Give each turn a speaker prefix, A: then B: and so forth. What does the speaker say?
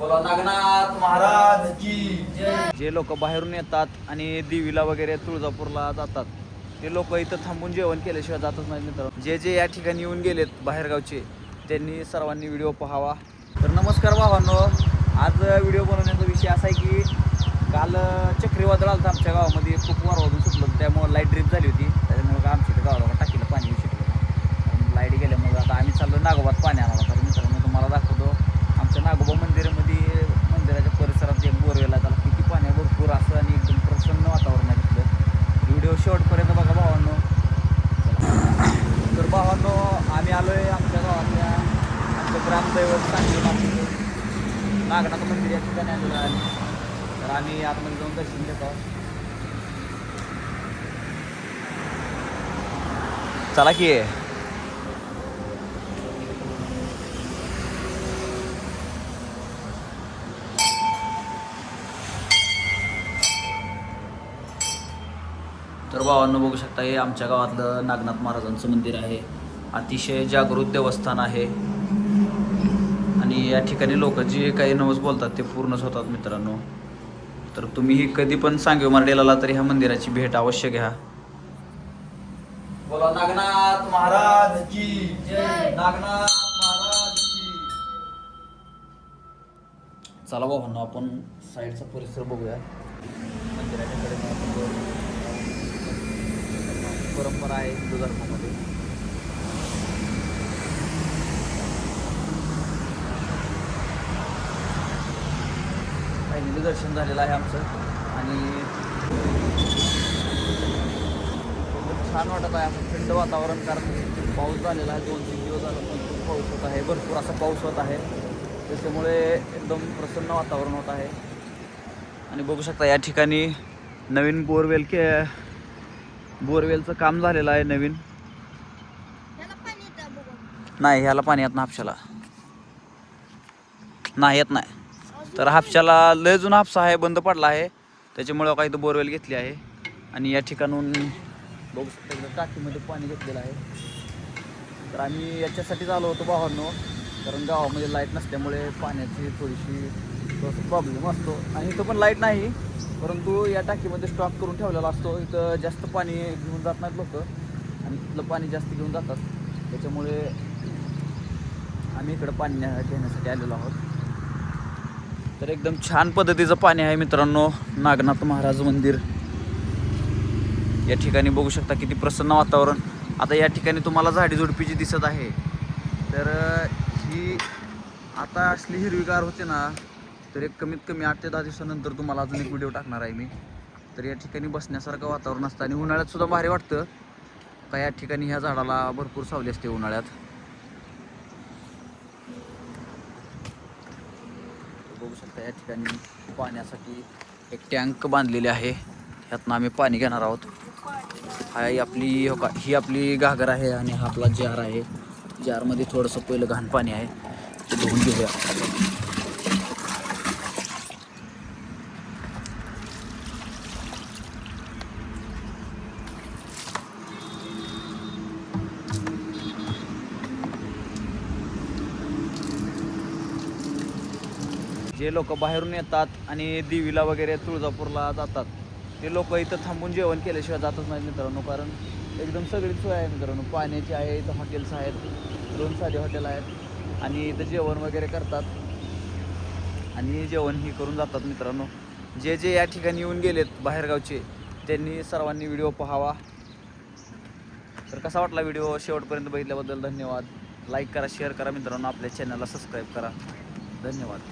A: बोला नागनाथ महाराज की जय.
B: जे लोक बाहेरून येतात आणि देवीला वगैरे तुळजापूरला जातात ते लोक इथं थांबून जेवण केल्याशिवाय जातच नाही मित्रांनो. जे जे या ठिकाणी येऊन गेलेत बाहेरगावचे त्यांनी सर्वांनी व्हिडिओ पाहावा. तर नमस्कार भावांनो, आज व्हिडिओ बनवण्याचा विषय असा आहे की काल चक्रीवादळ आलं आमच्या गावामध्ये, खूप वारवादून सुटलं, त्यामुळे लाईट ड्रिप झाली होती. त्याच्यामुळे आमच्या इथं गावाला टाकीला पाणी येऊ शकलं. लाईट गेल्यामुळे आता आम्ही चाललो नागोबात पाणी आणायला. तर मित्रांनो तुम्हाला दाखवतो आमच्या नागोबा मंदिराच्या परिसरात एक बोरवेल आहे, त्याला किती पाणी आहे भरपूर असं आणि एकदम प्रसन्न वातावरण आहे तिथलं. व्हिडिओ शेवटपर्यंत बघा भावांनो. तर भावांनो आम्ही आलो आहे आमच्या गावातल्या आमचं ग्रामदैवत सांगली नागनाथ मंदिर या ठिकाणी आलेलं आहे. तर आम्ही आतमध्ये जाऊन दर्शन घेत आहोत. चला की तर भावांनो बघू शकता, हे आमच्या गावातलं नागनाथ महाराजांचं मंदिर आहे. अतिशय जागृत देवस्थान आहे आणि या ठिकाणी लोक जे काही नवस बोलतात ते पूर्णच होतात मित्रांनो. तर तुम्हीही कधी पण सांगवी मार्डेला तरी ह्या मंदिराची भेट अवश्य घ्या.
A: बोला नागनाथ महाराज की जय. नागनाथ महाराज की.
B: चला भावांनो आपण साईडचा परिसर बघूया. मंदिराच्या कडे परंपरा आहे हिंदू धर्मामध्ये. पहिल्यांदा दर्शन झालेलं आहे आमचं आणि एकदम छान वाटत आहे. असं थंड वातावरण, कारण पाऊस झालेला आहे. 2-3 दिवस झाला पण पाऊस होत आहे, भरपूर असा पाऊस होत आहे. त्याच्यामुळे एकदम प्रसन्न वातावरण होत आहे. आणि बघू शकता या ठिकाणी नवीन बोरवेलचं काम झालेलं आहे नवीन. नाही ह्याला पाणी येत ना हापशाला नाही येत नाही. तर हापशाला लय जुना हापसा आहे, बंद पडला आहे, त्याच्यामुळं काही तर बोरवेल घेतली आहे. आणि या ठिकाणून बघू शकता टाकीमध्ये पाणी घेतलेलं आहे. तर आम्ही याच्यासाठीच आलो होतो भावांनो, कारण गावामध्ये लाईट नसल्यामुळे पाण्याची थोडीशी प्रॉब्लेम असतो. आणि इथं पण लाईट नाही, परंतु या टाकीमध्ये स्टॉक करून ठेवलेला असतो. इथं जास्त पाणी घेऊन जात नाहीत लोक आणि तिथलं पाणी जास्त घेऊन जातात. त्याच्यामुळे आम्ही इकडं पाणी घेण्यासाठी आलेलो आहोत. तर एकदम छान पद्धतीचं पाणी आहे मित्रांनो नागनाथ महाराज मंदिर या ठिकाणी. बघू शकता किती प्रसन्न वातावरण. आता या ठिकाणी तुम्हाला झाडीझुडपी जी दिसत आहे, तर ही आता असली हिरवीगार होते ना, तर एक कमीत कमी 8 ते 10 दिवसानंतर तुम्हाला अजून एक व्हिडिओ टाकणार आहे मी. तर या ठिकाणी बसण्यासारखं वातावरण असतं आणि उन्हाळ्यात सुद्धा भारी वाटतं. का या ठिकाणी ह्या झाडाला भरपूर सावली असते उन्हाळ्यात. बघू शकता या ठिकाणी पाण्यासाठी एक टँक बांधलेले आहे, ह्यातनं आम्ही पाणी घेणार आहोत. ही आपली घागर आहे आणि हा आपला जार आहे. जारमध्ये थोडंसं पहिलं घाण पाणी आहे, ते धुवून घेऊया. जे लोक बाहेरून येतात आणि देवीला वगैरे तुळजापूरला जातात ते लोक इथं थांबून जेवण केल्याशिवाय जातच नाही मित्रांनो. कारण एकदम सगळी सोय आहे मित्रांनो, पाण्याची आहे, इथं हॉटेल्स आहेत, 2 साधे हॉटेल आहेत आणि इथं जेवण वगैरे करतात आणि जेवण ही करून जातात मित्रांनो. जे जे या ठिकाणी येऊन गेलेत बाहेरगावचे त्यांनी सर्वांनी व्हिडिओ पाहावा. तर कसा वाटला व्हिडिओ शेवटपर्यंत बघितल्याबद्दल धन्यवाद. लाईक करा, शेअर करा मित्रांनो, आपल्या चॅनलला सबस्क्राईब करा. धन्यवाद.